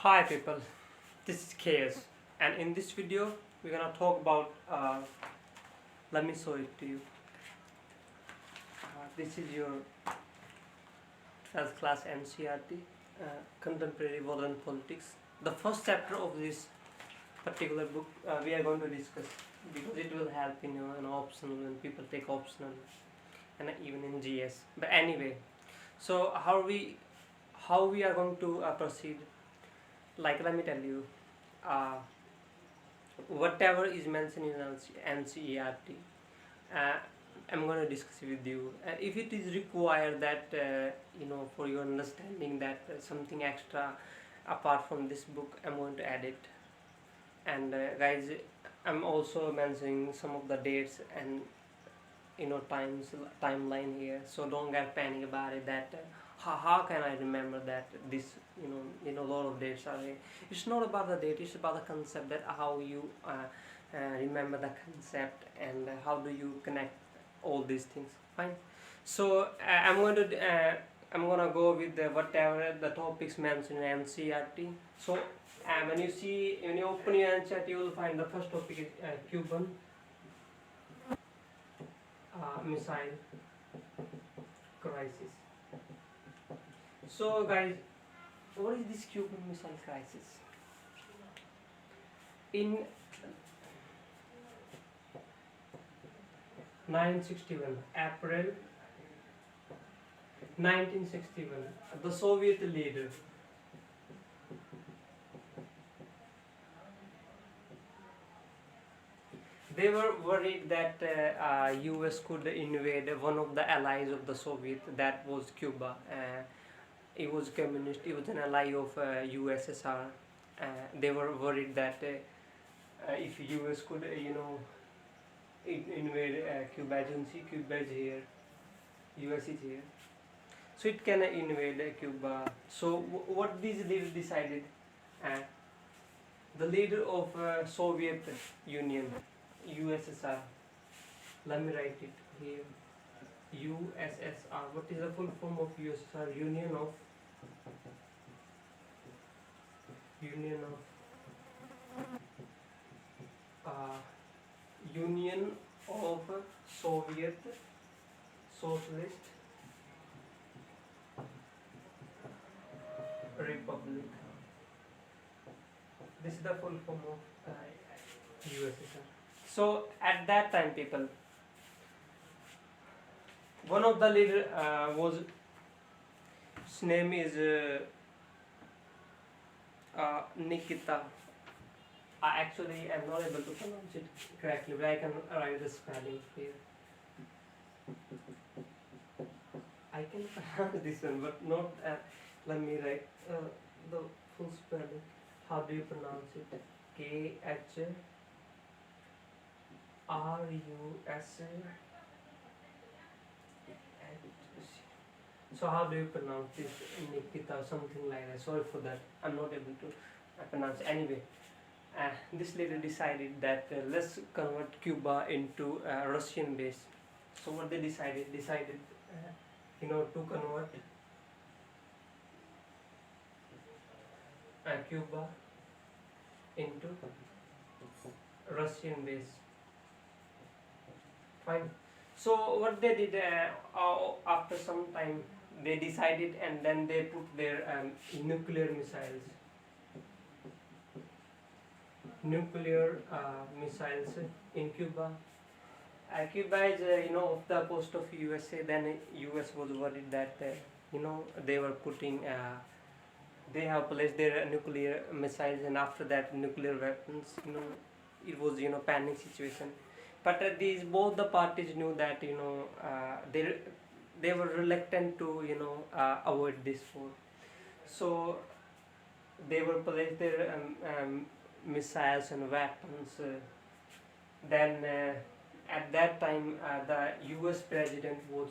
Hi people, this is Chaos, and in this video we're gonna talk about let me show it to you. This is your 12th class NCRT, Contemporary World and Politics. The first chapter of this particular book we are going to discuss because it will help in an optional when people take optional and even in GS. But anyway, so how we are going to proceed? Like, let me tell you, uh, whatever is mentioned in NCERT, uh, I'm going to discuss it with you. If it is required that for your understanding that something extra apart from this book, I'm going to add it. And guys, I'm also mentioning some of the dates and timeline here, so don't get panic about it that how can I remember that this a lot of dates are here. It's not about the date, it's about the concept, that how you remember the concept and how do you connect all these things. Fine. So I'm gonna go with whatever the topics mentioned in NCRT. So when you open your NCRT, you will find the first topic is Cuban Missile Crisis. So guys, what is this Cuban Missile Crisis? In 1961, April 1961, the Soviet leader they were worried that US could invade one of the allies of the Soviet, that was Cuba. It was communist, it was an ally of USSR. They were worried that if US could invade Cuba, Cuba is here, US is here, so it can invade Cuba. So what these leaders decided, the leader of Soviet Union, USSR, let me write it here, USSR. What is the full form of USSR? Union of Soviet Socialist Republic. This is the full form of USSR. So at that time, people, one of the leader his name is Nikita. Actually, I'm not able to pronounce it correctly, but I can write the spelling here. I can pronounce this one, but not. Let me write the full spelling. How do you pronounce it? KHRUS. So how do you pronounce this? Nikita, something like that. Sorry for that. I'm not able to pronounce. Anyway, this leader decided that let's convert Cuba into Russian base. So what they decided to convert Cuba into Russian base. Fine. So what they did, after some time they decided, and then they put their nuclear missiles in Cuba. Cuba is off the coast of USA. Then US was worried that they were putting they have placed their nuclear missiles, and after that nuclear weapons, it was panic situation. But both the parties knew that they were reluctant to avoid this war. So they were placed their missiles and weapons. Then at that time, the US president was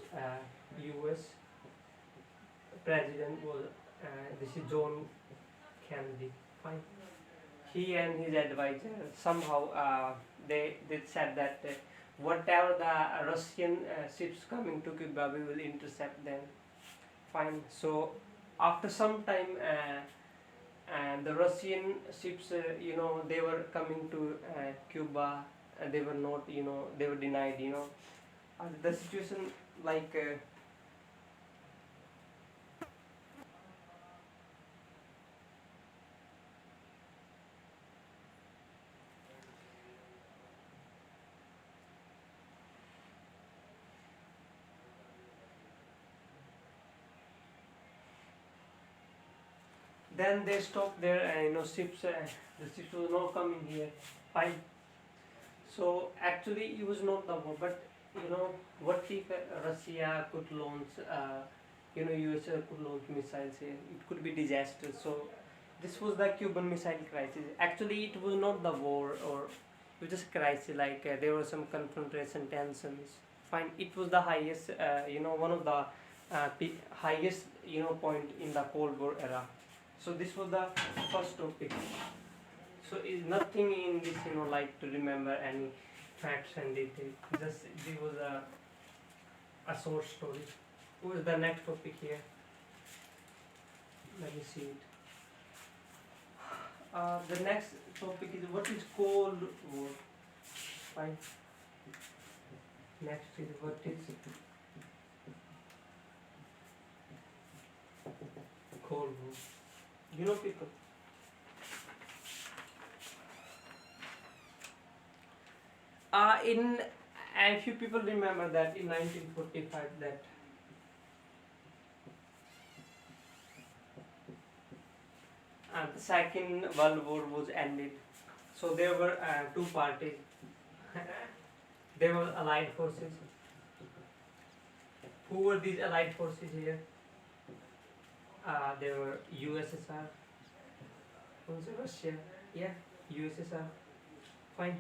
this is John Kennedy. Fine. He and his advisor somehow they said that whatever the Russian ships coming to Cuba, we will intercept them. Fine. So after some time, and the Russian ships, they were coming to Cuba, and they were not, they were denied, the situation like. Then they stopped their ships. The ships was not coming here. Fine. So actually, it was not the war, but what if Russia could launch, USA could launch missiles here? It could be disaster. So this was the Cuban Missile Crisis. Actually, it was not the war, or it was just crisis. Like there were some confrontation tensions. Fine. It was the highest, one of the highest, point in the Cold War era. So this was the first topic. So is nothing in this, like to remember any facts and details. Just this was a short story. Who is the next topic here? Let me see it. The next topic is what is Cold War. Fine. Next is what is Cold War. People. A few people remember that in 1945 that the Second World War was ended. So there were two parties. There were Allied forces. Who were these Allied forces here? There were USSR. Also Russia. Yeah, USSR. Fine.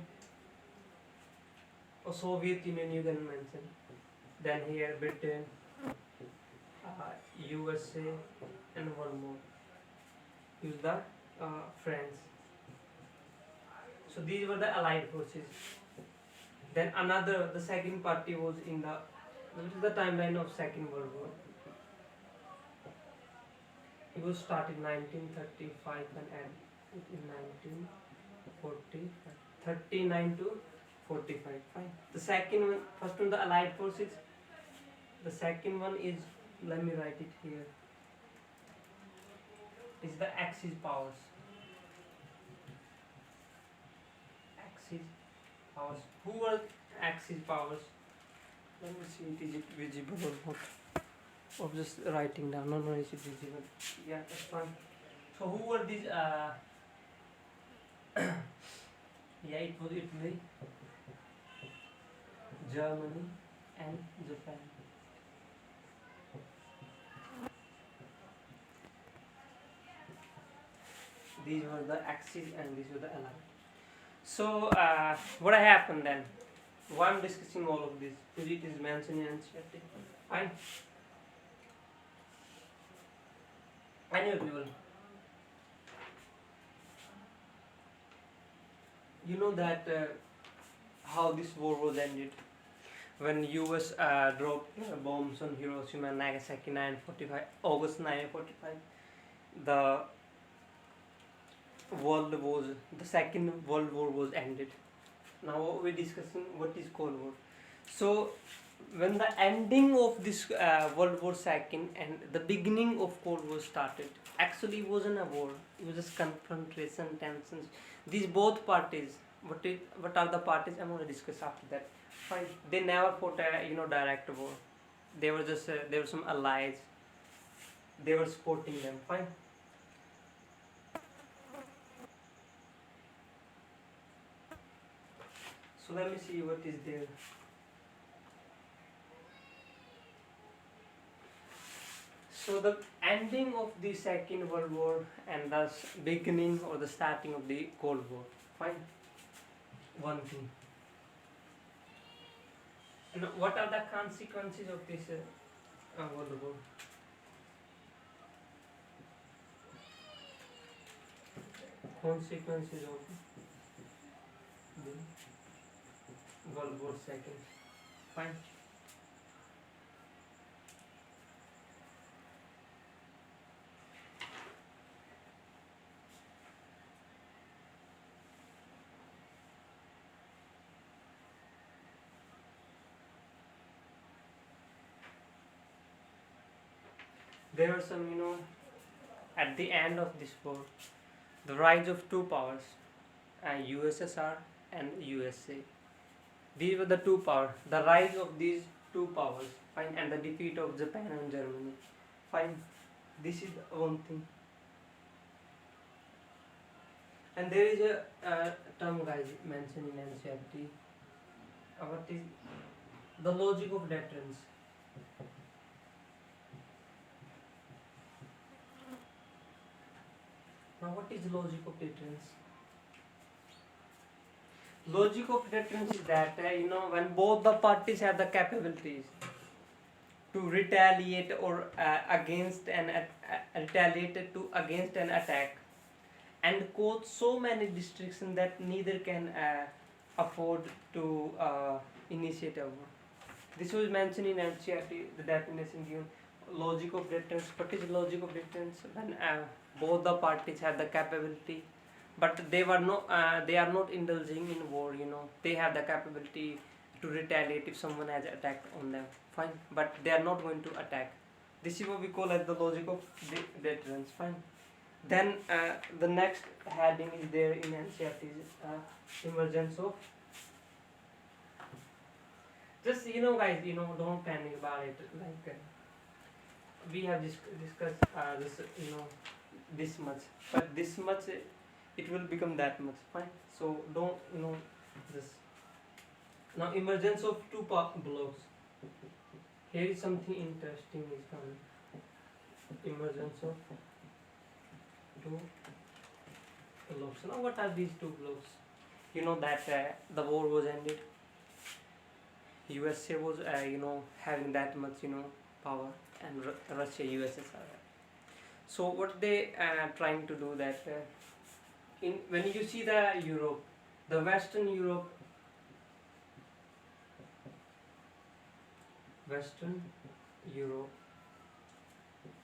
Or Soviet Union you can mention. Then here Britain, USA, and one more. Use the France. So these were the Allied forces. Then the second party was in this is the timeline of Second World War. It was started in 1935 and ended in 1945. 39 to 45. Fine. The second one, first one, the Allied forces. The second one is, let me write it here, is the Axis powers. Axis powers. Who were Axis powers? Let me see, is it visible or not? Or just writing down. No, is it visible? Yeah, that's fine. So who were these? Yeah, it was Italy, Germany, and Japan. These were the Axis and these were the Allied. So what happened then? Why I'm discussing all of this? Because it is mentioned in Ncert. Fine. Anyway, people, you know that how this war was ended when US dropped bombs on Hiroshima and Nagasaki August 1945. The Second World War was ended. Now what we're discussing, what is Cold War. So when the ending of this World War II and the beginning of Cold War started, actually it wasn't a war, it was just confrontation, tensions. These both parties, what are the parties, I'm going to discuss after that. Fine. They never fought a direct war. They were just there were some allies, they were supporting them. Fine. So let me see what is there. So the ending of the Second World War and the beginning or the starting of the Cold War. Fine. One thing. Now, what are the consequences of this World War? Consequences of the World War II. Fine. there were some, at the end of this war, the rise of two powers, USSR and USA. These were the two powers. The rise of these two powers, fine, and the defeat of Japan and Germany, fine. This is one thing. And there is a term, guys, mentioned in NCERT. What is the logic of deterrence? Now, what is logic of deterrence? Logic of deterrence is that when both the parties have the capabilities to retaliate or against an attack, and cause so many destruction that neither can afford to initiate a war. This was mentioned in NCERT, the definition given. Logic of deterrence. What is logic of deterrence? When both the parties have the capability, but they are not indulging in war. They have the capability to retaliate if someone has attacked on them. Fine, but they are not going to attack. This is what we call as the logic of deterrence. Fine. Then the next heading is there in NCERT is emergence of. Just guys, don't panic about it. Like we have discussed this, this much, but this much it will become that much. Fine. So don't this. Now emergence of two blocks. Here is something interesting is coming. Emergence of two blocks. Now what are these two blocks? You know that the war was ended. USA was having that much power, and Russia, USSR. So what they trying to do that when you see the Europe, the Western Europe,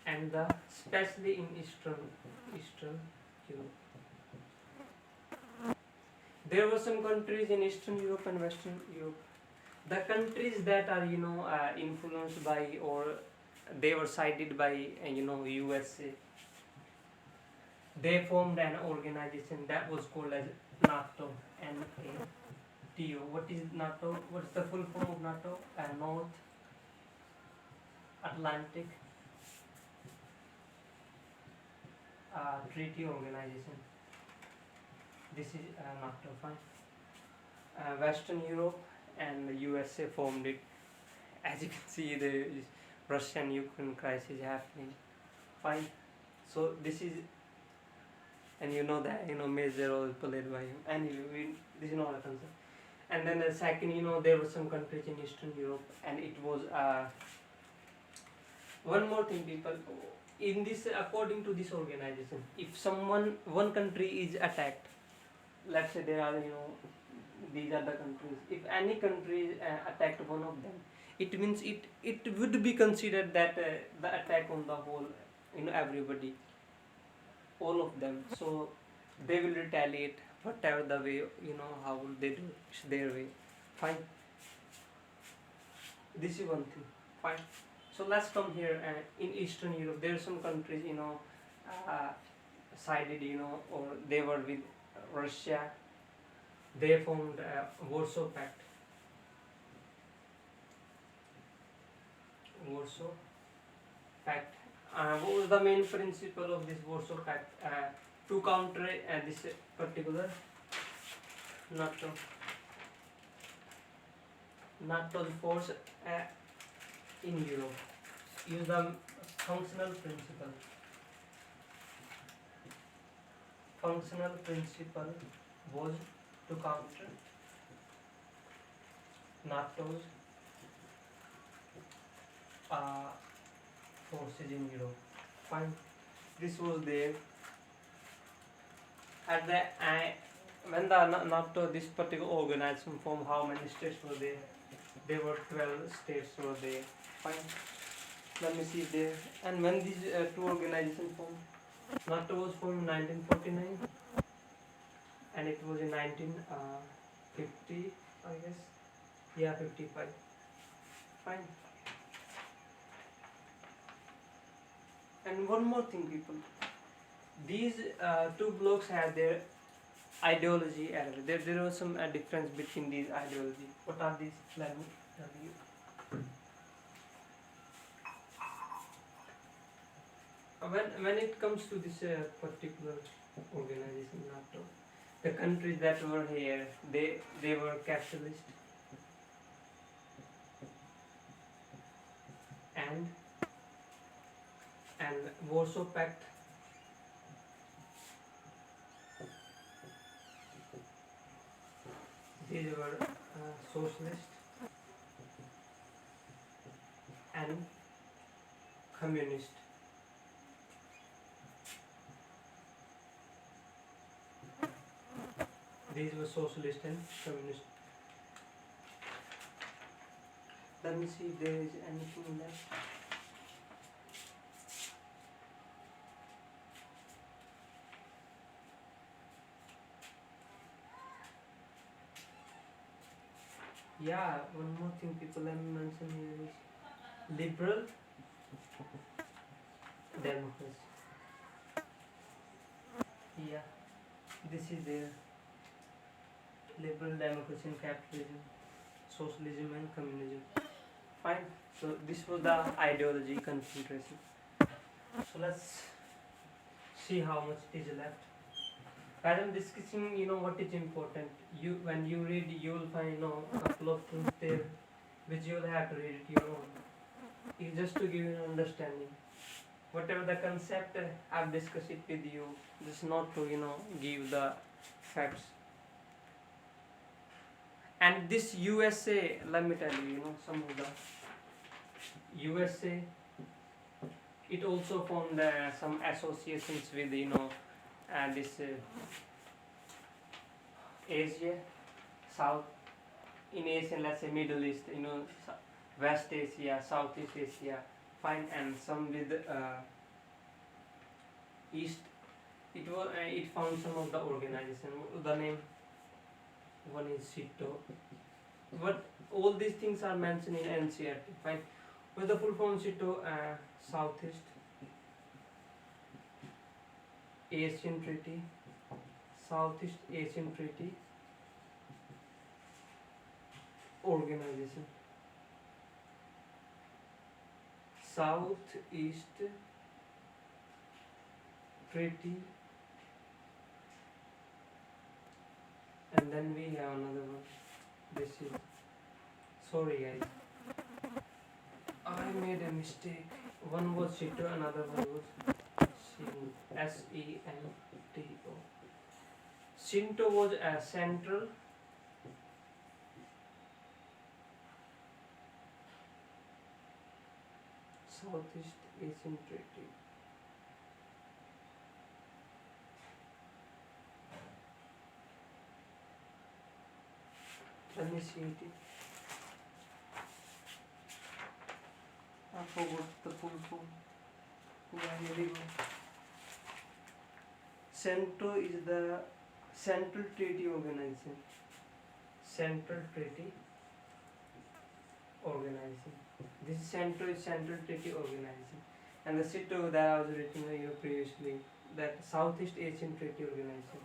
and especially in Eastern Europe. There were some countries in Eastern Europe and Western Europe. The countries that are influenced by, or they were sided by USA, they formed an organization that was called as NATO. NATO. What is NATO? What's the full form of NATO? North Atlantic Treaty Organization. This is NATO. Fine. Western Europe and the USA formed it. As you can see, the Russian-Ukraine crisis happening. Fine. So this is, and that major role played by him. Anyway, this is not a concern. And then the second, there were some countries in Eastern Europe, and it was one more thing, people. In this, according to this organization, if one country is attacked, let's say there are these are the countries. If any country attacked one of them, it means it would be considered that the attack on the whole, everybody, all of them. So they will retaliate whatever the way, how will they do it. It's their way. Fine. This is one thing. Fine. So let's come here. In Eastern Europe, there are some countries, sided, or they were with Russia. They formed Warsaw Pact. Warsaw Pact. What was the main principle of this Warsaw Pact? To counter this particular NATO's force in Europe. Use the functional principle. Functional principle was to counter NATO's forces in Europe. Fine. This was there. At the when the NATO, this particular organization formed, how many states were there? There were 12 states were there. Fine. Let me see there. And when these two organizations formed, NATO was formed in 1949, and it was in 1950, I guess. Yeah, 55. Fine. And one more thing, people. These two blocks have their ideology element. There was some difference between these ideology. What are these? Let me tell you. When it comes to this particular organization, NATO, the countries that were here, they were capitalist, and Warsaw Pact, these were socialist and communist. These were socialist and communist. Let me see if there is anything left. Yeah, one more thing people have mentioned here is liberal democracy. Yeah, this is their liberal democracy and capitalism, socialism and communism. Fine. So this was the ideology concentration. So let's see how much is left. As I'm discussing, what is important. When you read, you will find a couple of things there, which you will have to read it. It's just to give you an understanding. Whatever the concept I've discussed it with you, just not to give the facts. And this USA, let me tell you, some of the USA, it also formed some associations with this Asia, South, in Asia, let's say Middle East, West Asia, Southeast Asia, fine, and some with East. It found some of the organization. The name one is SEATO. But all these things are mentioned in Ncert. Fine. With the full form SEATO, Southeast Asian Treaty, Southeast Asian Treaty Organization, Southeast Treaty, and then we have another one. This is, sorry guys, I made a mistake. One was CENTO, another one was SENTO. CENTO was a Central Southeast Asian Treaty. Let me see it. I forgot the full form. Yeah, here we go. CENTO is the Central Treaty Organization. Central Treaty Organization. This is CENTO is Central Treaty Organization. And the SEATO that I was written here previously, that Southeast Asian Treaty Organization.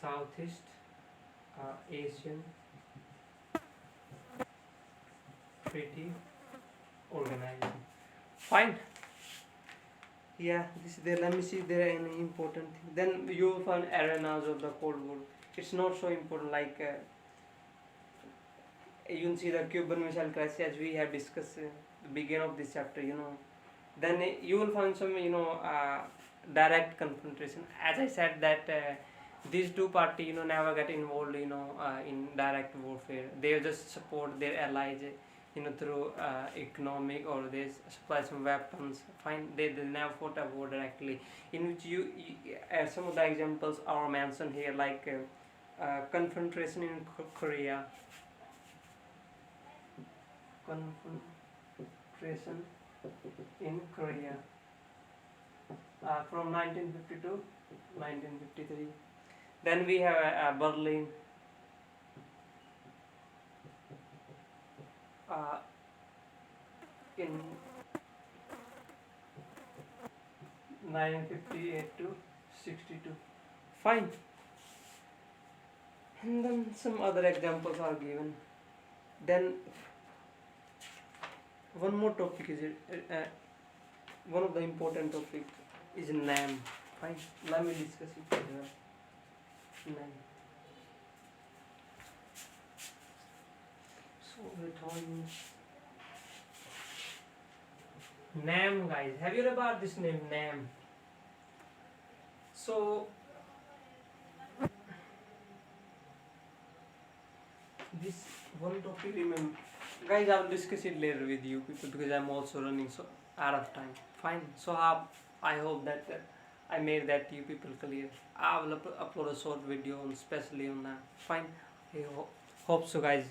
Southeast Asian Treaty Organization. Fine. Yeah, this is there. Let me see if there are any important things. Then you will find arenas of the Cold War. It's not so important, like you can see the Cubian Missile Crisis as we have discussed the beginning of this chapter. Then you will find some direct confrontation. As I said that these two parties never get involved in direct warfare. They just support their allies through economic, or they supply some weapons. Fine, they never fought a war directly. In which some of the examples are mentioned here, like confrontation in Korea. Confrontation in Korea from 1952 to 1953. Then we have Berlin. in 958 to 62. Fine. And then some other examples are given. Then one more topic is one of the important topic is NAM. Fine. Let me discuss it as well. NAM. So we're talking NAM, guys. Have you heard about this name, NAM? So this one topic, remember, guys, I will discuss it later with you people because I'm also running so out of time. Fine. So I hope that I made that to you people clear. I will upload a short video on especially on that. Fine. I hope so, guys.